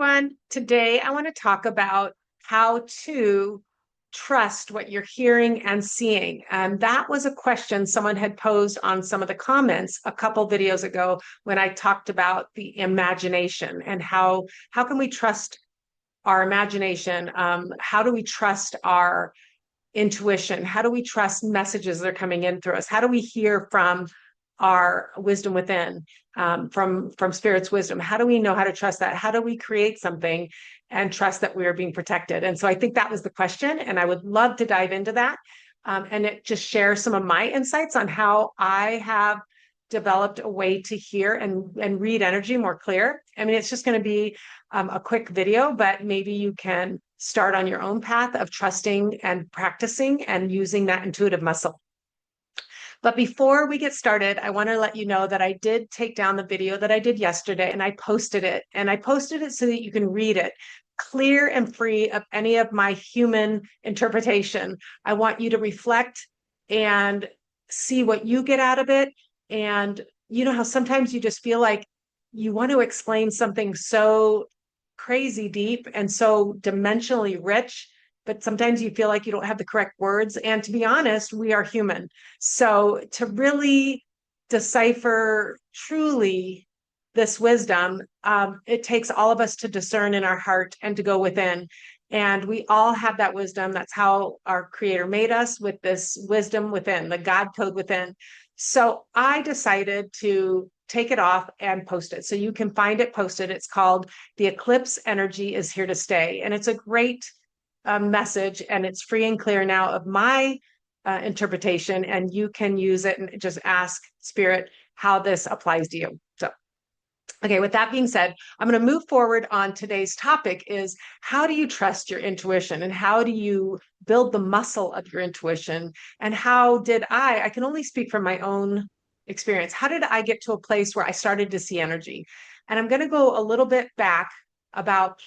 Everyone. Today, I want to talk about how to trust what you're hearing and seeing. And that was a question someone had posed on some of the comments a couple videos ago when I talked about the imagination and how can we trust our imagination? How do we trust our intuition? How do we trust messages that are coming in through us? How do we hear from our wisdom within, from spirit's wisdom? How do we know how to trust that? How do we create something and trust that we are being protected? And so I think that was the question, and I would love to dive into that, and it just share some of my insights on how I have developed a way to hear and read energy more clear. I mean, it's just going to be a quick video, but maybe you can start on your own path of trusting and practicing and using that intuitive muscle. But before we get started, I want to let you know that I did take down the video that I did yesterday and I posted it. And I posted it so that you can read it clear and free of any of my human interpretation. I want you to reflect and see what you get out of it. And you know how sometimes you just feel like you want to explain something so crazy deep and so dimensionally rich, but sometimes you feel like you don't have the correct words. And to be honest, we are human. So to really decipher truly this wisdom, it takes all of us to discern in our heart and to go within. And we all have that wisdom. That's how our creator made us, with this wisdom within, the God code within. So I decided to take it off and post it. So you can find it posted. It's called The Eclipse Energy is Here to Stay. And it's a great message, and it's free and clear now of my interpretation, and you can use it and just ask spirit how this applies to you. So, okay, with that being said, I'm going to move forward on today's topic is how do you trust your intuition, and how do you build the muscle of your intuition, and how did I can only speak from my own experience. How did I get to a place where I started to see energy? And I'm going to go a little bit back about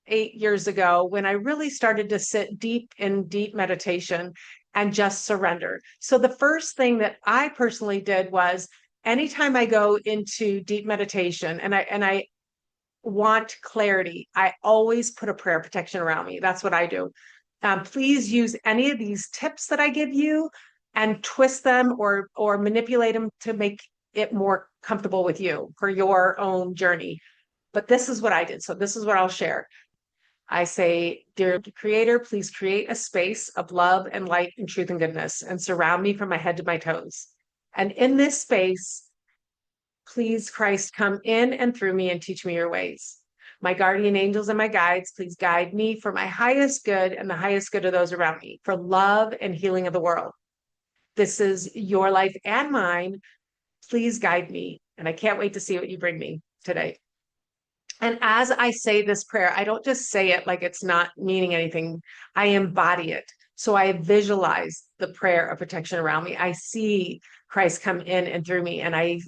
8 years ago when I really started to sit deep in deep meditation and just surrender. So the first thing that I personally did was anytime I go into deep meditation and I want clarity, I always put a prayer protection around me. That's what I do. Please use any of these tips that I give you and twist them or manipulate them to make it more comfortable with you for your own journey. But this is what I did. So this is what I'll share. I say, dear creator, please create a space of love and light and truth and goodness and surround me from my head to my toes. And in this space, please, Christ, come in and through me and teach me your ways. My guardian angels and my guides, please guide me for my highest good and the highest good of those around me, for love and healing of the world. This is your life and mine. Please guide me. And I can't wait to see what you bring me today. And as I say this prayer, I don't just say it like it's not meaning anything. I embody it. So I visualize the prayer of protection around me. I see Christ come in and through me, and I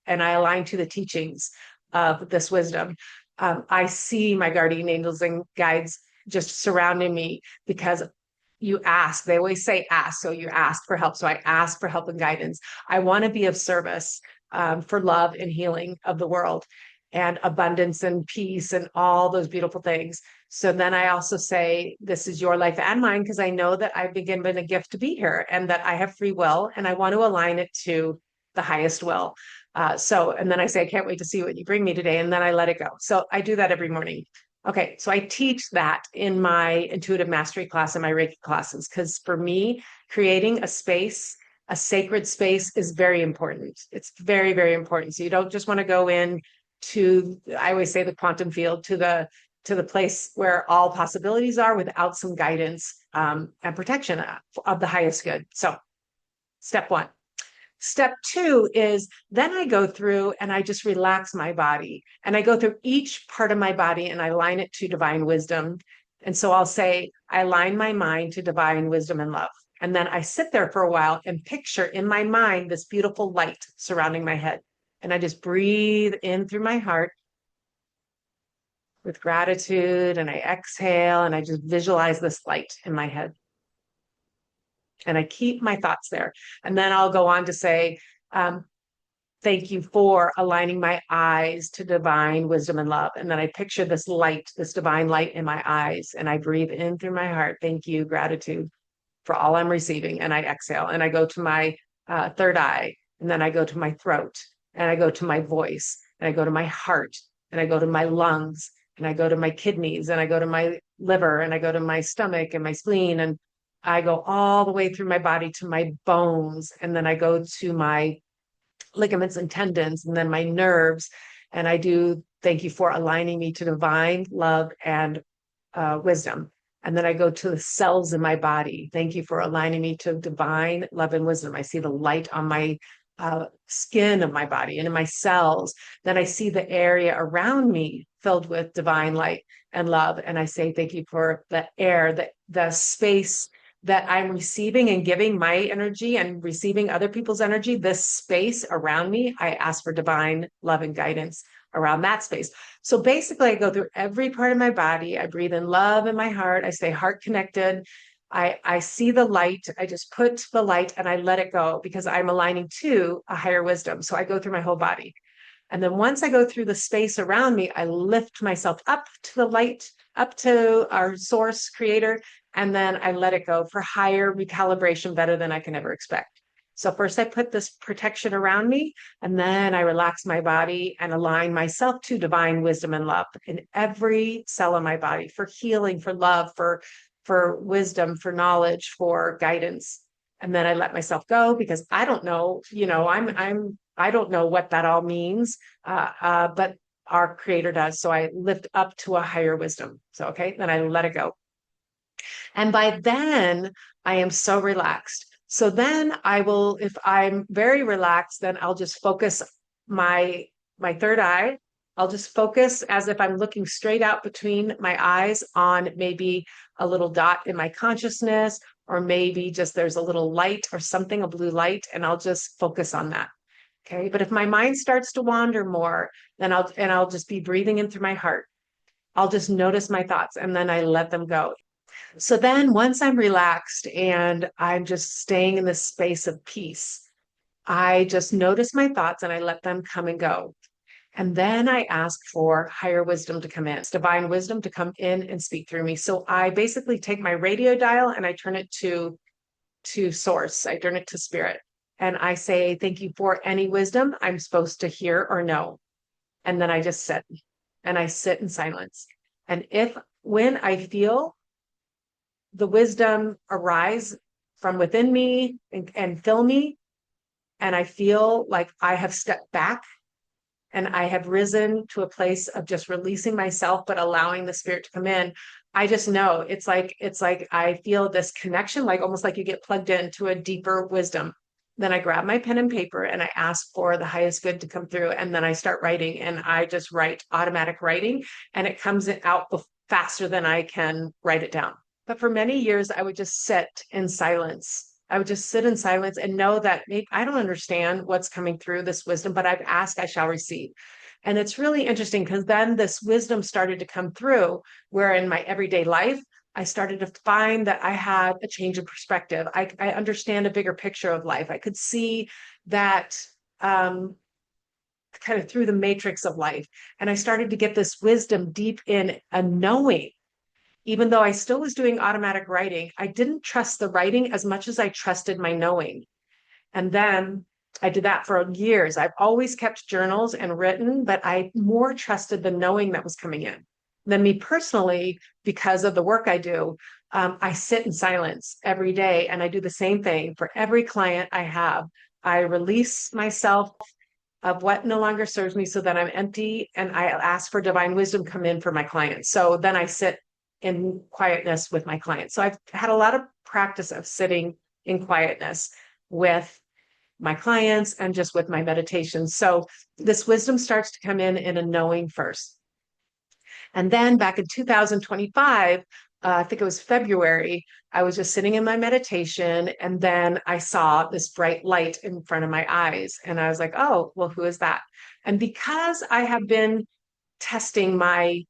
align to the teachings of this wisdom. I see my guardian angels and guides just surrounding me because you ask. They always say ask, so you ask for help. So I ask for help and guidance. I want to be of service for love and healing of the world, and abundance and peace and all those beautiful things. So then I also say, this is your life and mine, because I know that I've been given a gift to be here and that I have free will and I want to align it to the highest will. And then I say, I can't wait to see what you bring me today. And then I let it go. So I do that every morning. Okay, so I teach that in my intuitive mastery class and my Reiki classes, because for me, creating a space, a sacred space, is very important. It's very, very important. So you don't just want to go in to, I always say, the quantum field, to the place where all possibilities are, without some guidance and protection of the highest good. So step one. Step two is then I go through and I just relax my body, and I go through each part of my body and I align it to divine wisdom. And so I'll say, I align my mind to divine wisdom and love. And then I sit there for a while and picture in my mind this beautiful light surrounding my head. And I just breathe in through my heart with gratitude, and I exhale and I just visualize this light in my head. And I keep my thoughts there. And then I'll go on to say, thank you for aligning my eyes to divine wisdom and love. And then I picture this light, this divine light in my eyes, and I breathe in through my heart. Thank you, gratitude for all I'm receiving. And I exhale and I go to my third eye, and then I go to my throat, and I go to my voice, and I go to my heart, and I go to my lungs, and I go to my kidneys, and I go to my liver, and I go to my stomach and my spleen, and I go all the way through my body to my bones, and then I go to my ligaments and tendons, and then my nerves. And I do thank you for aligning me to divine love and wisdom. And then I go to the cells in my body. Thank you for aligning me to divine love and wisdom. I see the light on my skin of my body and in my cells. Then I see the area around me filled with divine light and love. And I say, thank you for the air, the space that I'm receiving and giving my energy and receiving other people's energy, this space around me. I ask for divine love and guidance around that space. So basically, I go through every part of my body. I breathe in love in my heart. I stay heart connected. I see the light. I just put the light and I let it go because I'm aligning to a higher wisdom. So I go through my whole body. And then once I go through the space around me, I lift myself up to the light, up to our source creator, and then I let it go for higher recalibration, better than I can ever expect. So first I put this protection around me, and then I relax my body and align myself to divine wisdom and love in every cell of my body for healing, for love, for wisdom, for knowledge, for guidance. And then I let myself go because I don't know, I don't know what that all means, but our creator does. So I lift up to a higher wisdom. So, okay, then I let it go. And by then I am so relaxed. So then I will, if I'm very relaxed, then I'll just focus my third eye. I'll just focus as if I'm looking straight out between my eyes on maybe a little dot in my consciousness, or maybe just there's a little light or something, a blue light, and I'll just focus on that. Okay. But if my mind starts to wander more, then I'll just be breathing in through my heart. I'll just notice my thoughts and then I let them go. So then once I'm relaxed and I'm just staying in this space of peace, I just notice my thoughts and I let them come and go. And then I ask for higher wisdom to come in, divine wisdom to come in and speak through me. So I basically take my radio dial and I turn it to source. I turn it to spirit. And I say, thank you for any wisdom I'm supposed to hear or know. And then I just sit and I sit in silence. And when I feel the wisdom arise from within me and fill me, and I feel like I have stepped back and I have risen to a place of just releasing myself, but allowing the spirit to come in, I just know it's like I feel this connection, like almost like you get plugged into a deeper wisdom. Then I grab my pen and paper and I ask for the highest good to come through. And then I start writing and I just write automatic writing and it comes out faster than I can write it down. But for many years, I would just sit in silence. I would just sit in silence and know that maybe I don't understand what's coming through this wisdom, but I've asked, I shall receive. And it's really interesting because then this wisdom started to come through where in my everyday life, I started to find that I had a change of perspective. I understand a bigger picture of life. I could see that kind of through the matrix of life. And I started to get this wisdom deep in a knowing. Even though I still was doing automatic writing, I didn't trust the writing as much as I trusted my knowing. And then I did that for years. I've always kept journals and written, but I more trusted the knowing that was coming in. Then me personally, because of the work I do, I sit in silence every day and I do the same thing for every client I have. I release myself of what no longer serves me so that I'm empty and I ask for divine wisdom come in for my clients. So then I sit in quietness with my clients. So I've had a lot of practice of sitting in quietness with my clients and just with my meditation. So this wisdom starts to come in a knowing first. And then back in 2025, I think it was February, I was just sitting in my meditation and then I saw this bright light in front of my eyes. And I was like, oh, well, who is that? And because I have been testing my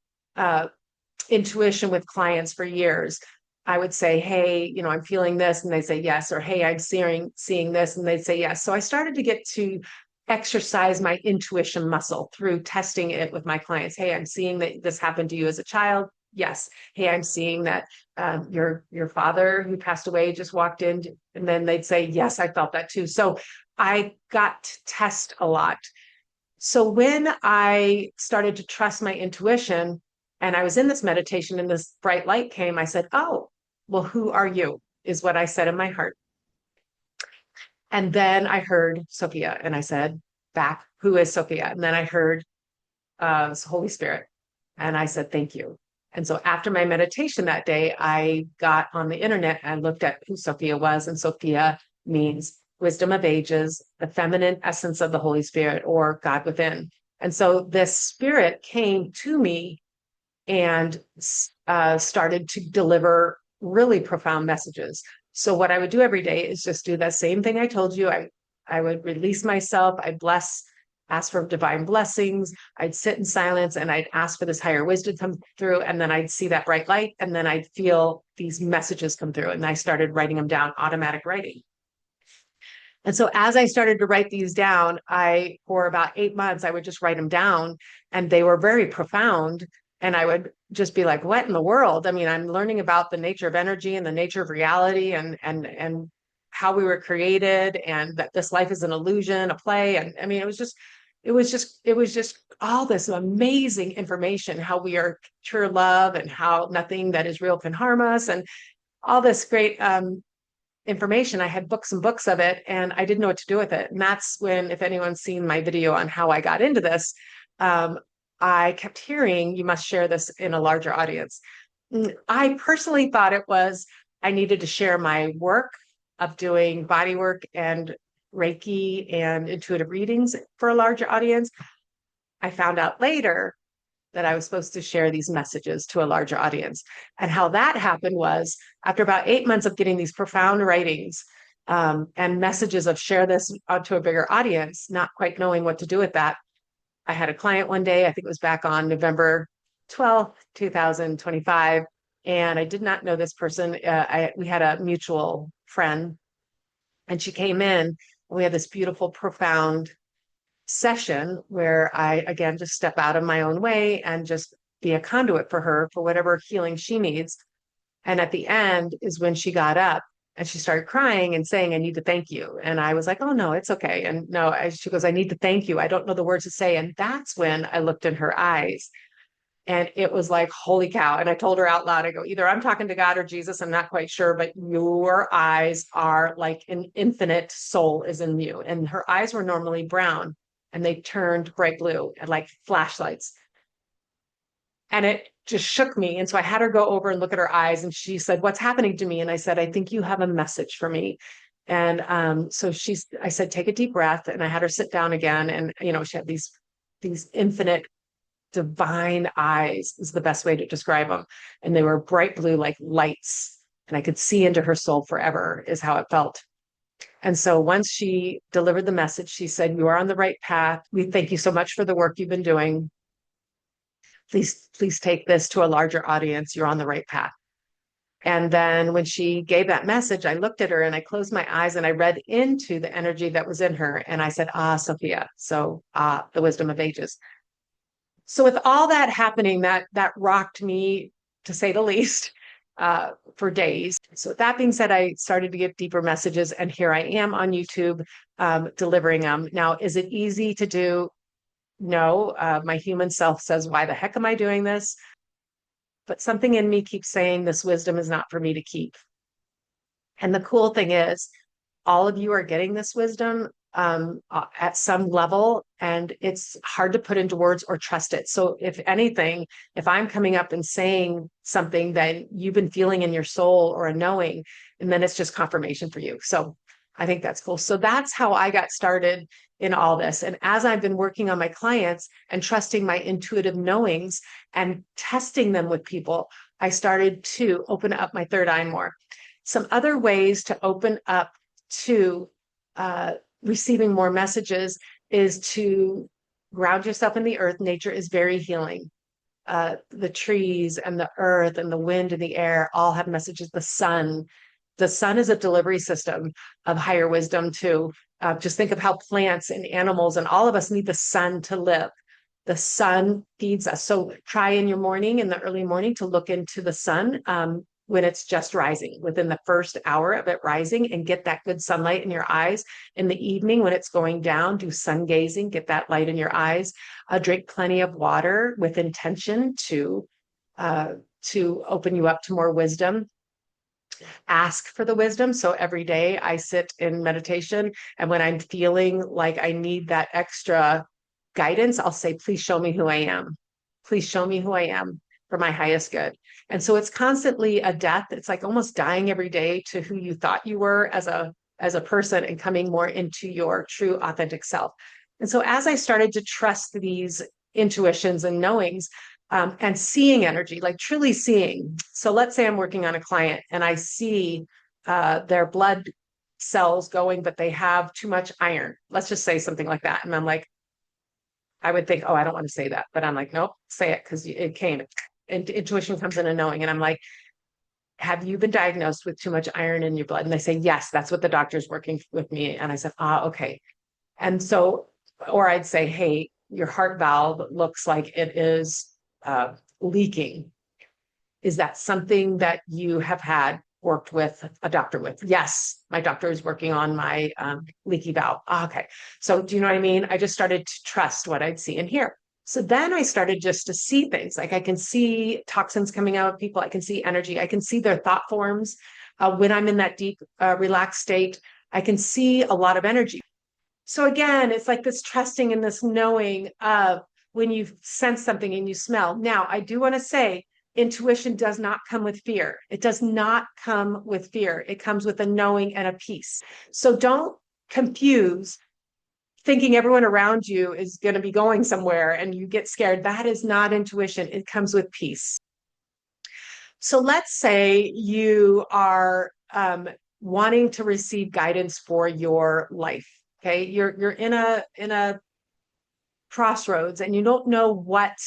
intuition with clients for years, I would say, hey, I'm feeling this. And they'd say yes. Or, hey, I'm seeing this. And they'd say yes. So I started to get to exercise my intuition muscle through testing it with my clients. Hey, I'm seeing that this happened to you as a child. Yes. Hey, I'm seeing that your father who passed away just walked in, and then they'd say, yes, I felt that too. So I got to test a lot. So when I started to trust my intuition and I was in this meditation and this bright light came, I said, oh, well, who are you? Is what I said in my heart. And then I heard Sophia, and I said back, who is Sophia? And then I heard Holy Spirit. And I said, thank you. And so after my meditation that day, I got on the internet and looked at who Sophia was. And Sophia means wisdom of ages, the feminine essence of the Holy Spirit, or God within. And so this spirit came to me and started to deliver really profound messages. So what I would do every day is just do that same thing I told you. I would release myself. I'd ask for divine blessings. I'd sit in silence and I'd ask for this higher wisdom to come through. And then I'd see that bright light. And then I'd feel these messages come through. And I started writing them down, automatic writing. And so as I started to write these down, for about 8 months, I would just write them down, and they were very profound. And I would just be like, what in the world? I mean, I'm learning about the nature of energy and the nature of reality and how we were created, and that this life is an illusion, a play. And I mean, it was just all this amazing information, how we are pure love and how nothing that is real can harm us, and all this great information. I had books and books of it, and I didn't know what to do with it. And that's when, if anyone's seen my video on how I got into this, I kept hearing, you must share this in a larger audience. I personally thought it was, I needed to share my work of doing body work and Reiki and intuitive readings for a larger audience. I found out later that I was supposed to share these messages to a larger audience. And how that happened was, after about 8 months of getting these profound writings and messages of share this to a bigger audience, not quite knowing what to do with that, I had a client one day, I think it was back on November 12th, 2025. And I did not know this person. We had a mutual friend, and she came in, and we had this beautiful, profound session where I, again, just step out of my own way and just be a conduit for her for whatever healing she needs. And at the end is when she got up and she started crying and saying, I need to thank you. And I was like, oh, no, it's okay. And no, she goes, I need to thank you. I don't know the words to say. And that's when I looked in her eyes, and it was like, holy cow. And I told her out loud, I go, either I'm talking to God or Jesus, I'm not quite sure, but your eyes are like an infinite soul is in you. And her eyes were normally brown, and they turned bright blue and like flashlights. And it just shook me. And so I had her go over and look at her eyes, and she said, what's happening to me? And I said, I think you have a message for me. And I said, take a deep breath. And I had her sit down again. And, she had these infinite divine eyes is the best way to describe them. And they were bright blue, like lights. And I could see into her soul forever, is how it felt. And so once she delivered the message, she said, you are on the right path. We thank you so much for the work you've been doing. Please take this to a larger audience. You're on the right path. And then when she gave that message, I looked at her and I closed my eyes and I read into the energy that was in her. And I said, Sophia. So, the wisdom of ages. So with all that happening, that rocked me, to say the least, for days. So with that being said, I started to get deeper messages, and here I am on YouTube delivering them. Now, is it easy to do? No. My human self says, why the heck am I doing this? But something in me keeps saying this wisdom is not for me to keep. And the cool thing is, all of you are getting this wisdom at some level, and it's hard to put into words or trust it. So if anything, if I'm coming up and saying something that you've been feeling in your soul or a knowing, and then it's just confirmation for you. So I think that's cool. So that's how I got started in all this. And as I've been working on my clients and trusting my intuitive knowings and testing them with people, I started to open up my third eye more. Some other ways to open up to receiving more messages is to ground yourself in the earth. Nature is very healing. The trees and the earth and the wind and the air all have messages. The sun, The sun is a delivery system of higher wisdom too. Just think of how plants and animals and all of us need the sun to live. The sun feeds us. So try in your morning, in the early morning, to look into the sun when it's just rising, within the first hour of it rising, and get that good sunlight in your eyes. In the evening, when it's going down, do sun gazing, get that light in your eyes. Drink plenty of water with intention to open you up to more wisdom. Ask for the wisdom. So every day I sit in meditation, and when I'm feeling like I need that extra guidance, I'll say, please show me who I am. Please show me who I am for my highest good. And so it's constantly a death. It's like almost dying every day to who you thought you were as a person, and coming more into your true authentic self. And so as I started to trust these intuitions and knowings, and seeing energy, like truly seeing. So let's say I'm working on a client and I see their blood cells going, but they have too much iron. Let's just say something like that. And I'm like, I would think, oh, I don't want to say that. But I'm like, nope, say it, because it came. And intuition comes in a knowing. And I'm like, have you been diagnosed with too much iron in your blood? And they say, yes, that's what the doctor's working with me. And I said, okay. And so, or I'd say, hey, your heart valve looks like it is leaking. Is that something that you have had worked with a doctor with? Yes, my doctor is working on my leaky valve. Okay. So do you know what I mean? I just started to trust what I'd see and hear. So then I started just to see things. Like I can see toxins coming out of people. I can see energy. I can see their thought forms. When I'm in that deep, relaxed state, I can see a lot of energy. So again, it's like this trusting and this knowing of when you sense something and you smell. Now, I do want to say intuition does not come with fear. It does not come with fear. It comes with a knowing and a peace. So don't confuse thinking everyone around you is going to be going somewhere and you get scared. That is not intuition. It comes with peace. So let's say you are wanting to receive guidance for your life. Okay, you're in a crossroads and you don't know what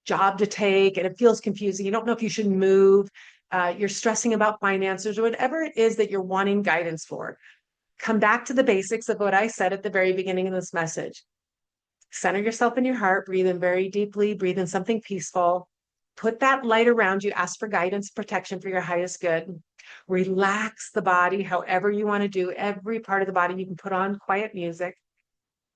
job to take, and it feels confusing. You don't know if you should move. You're stressing about finances or whatever it is that you're wanting guidance for. Come back to the basics of what I said at the very beginning of this message. Center yourself in your heart, breathe in very deeply, breathe in something peaceful. Put that light around you, ask for guidance, protection for your highest good. Relax the body however you want to do. Every part of the body, you can put on quiet music,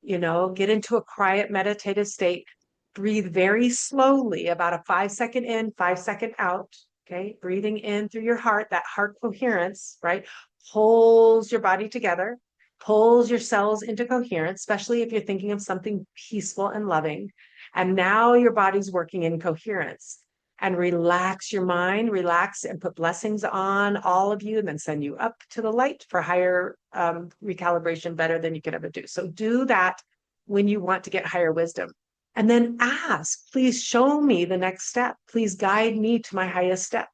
get into a quiet meditative state. Breathe very slowly, about a 5-second in, 5-second out. Okay. Breathing in through your heart, that heart coherence, right? Pulls your body together, pulls your cells into coherence, especially if you're thinking of something peaceful and loving. And now your body's working in coherence. And relax your mind, relax and put blessings on all of you, and then send you up to the light for higher recalibration, better than you could ever do. So do that when you want to get higher wisdom. And then ask, please show me the next step. Please guide me to my highest step.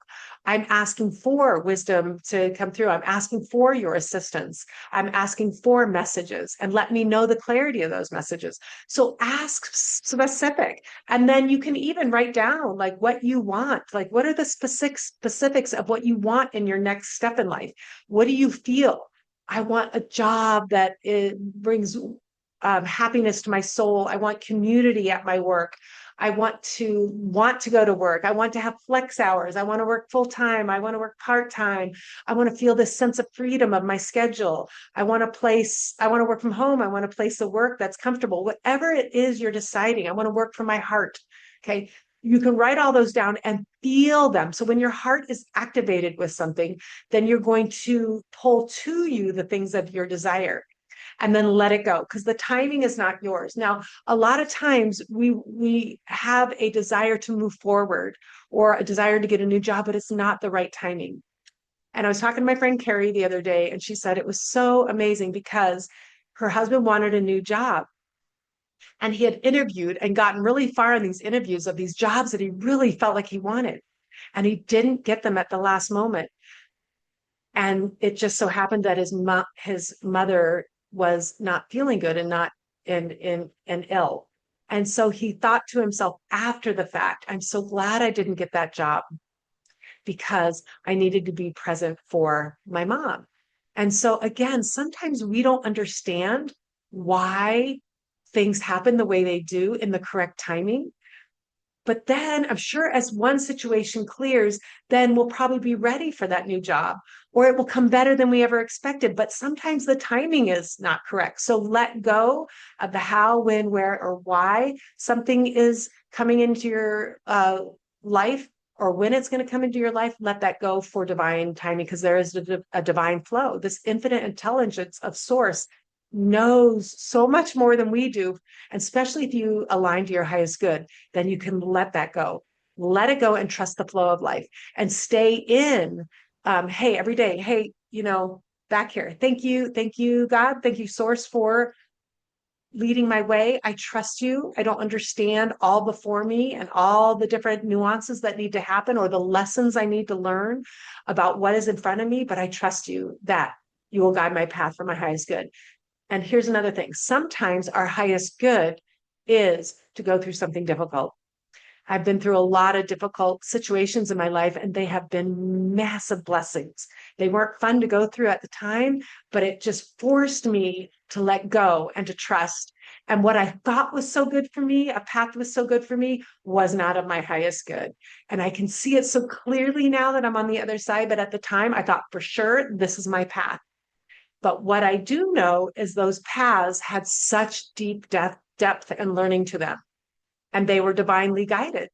I'm asking for wisdom to come through. I'm asking for your assistance. I'm asking for messages, and let me know the clarity of those messages. So ask specific. And then you can even write down like what you want. Like, what are the specifics of what you want in your next step in life? What do you feel? I want a job that brings happiness to my soul. I want community at my work. I want to go to work. I want to have flex hours. I want to work full time. I want to work part time. I want to feel this sense of freedom of my schedule. I want to work from home. I want to place a work that's comfortable. Whatever it is you're deciding, I want to work from my heart. Okay. You can write all those down and feel them. So when your heart is activated with something, then you're going to pull to you the things of your desire. And then let it go, because the timing is not yours. Now, a lot of times we have a desire to move forward or a desire to get a new job, but it's not the right timing. And I was talking to my friend Carrie the other day, and she said it was so amazing because her husband wanted a new job. And he had interviewed and gotten really far in these interviews of these jobs that he really felt like he wanted. And he didn't get them at the last moment. And it just so happened that his mother was not feeling good and not and ill. And so he thought to himself after the fact, I'm so glad I didn't get that job, because I needed to be present for my mom. And so again, sometimes we don't understand why things happen the way they do in the correct timing. But then I'm sure as one situation clears, then we'll probably be ready for that new job, or it will come better than we ever expected. But sometimes the timing is not correct. So let go of the how, when, where, or why something is coming into your life, or when it's going to come into your life. Let that go for divine timing, because there is a divine flow. This infinite intelligence of source knows so much more than we do. And especially if you align to your highest good, then you can let that go. Let it go and trust the flow of life and stay in. Hey, every day, hey, back here. Thank you, God. Thank you, Source, for leading my way. I trust you. I don't understand all before me and all the different nuances that need to happen or the lessons I need to learn about what is in front of me, but I trust you that you will guide my path for my highest good. And here's another thing. Sometimes our highest good is to go through something difficult. I've been through a lot of difficult situations in my life, and they have been massive blessings. They weren't fun to go through at the time, but it just forced me to let go and to trust. And what I thought was so good for me, a path was so good for me, was not of my highest good. And I can see it so clearly now that I'm on the other side. But at the time, I thought for sure this is my path. But what I do know is those paths had such deep depth and learning to them, and they were divinely guided.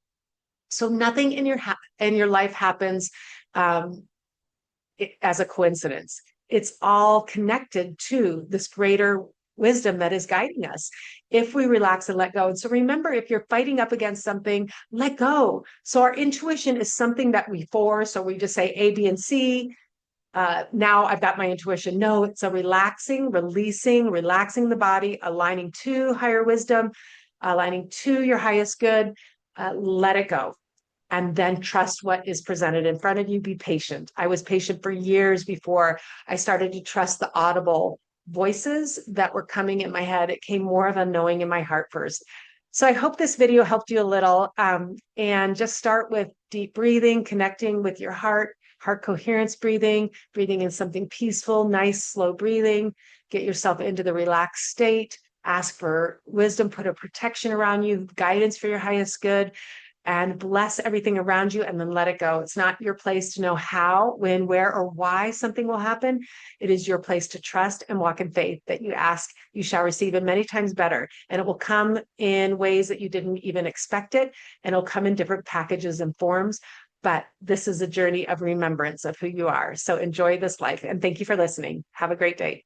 So nothing in your life happens as a coincidence. It's all connected to this greater wisdom that is guiding us if we relax and let go. And so remember, if you're fighting up against something, let go. So our intuition is something that we force, or we just say A, B, and C. Now I've got my intuition. No, it's a relaxing, releasing, relaxing the body, aligning to higher wisdom, aligning to your highest good. Let it go. And then trust what is presented in front of you. Be patient. I was patient for years before I started to trust the audible voices that were coming in my head. It came more of a knowing in my heart first. So I hope this video helped you a little. And just start with deep breathing, connecting with your heart coherence breathing in something peaceful, nice, slow breathing. Get yourself into the relaxed state. Ask for wisdom, put a protection around you, guidance for your highest good, and bless everything around you, and then let it go. It's not your place to know how, when, where, or why something will happen. It is your place to trust and walk in faith that you ask, you shall receive, and many times better. And it will come in ways that you didn't even expect it, and it'll come in different packages and forms. But this is a journey of remembrance of who you are. So enjoy this life. And thank you for listening. Have a great day.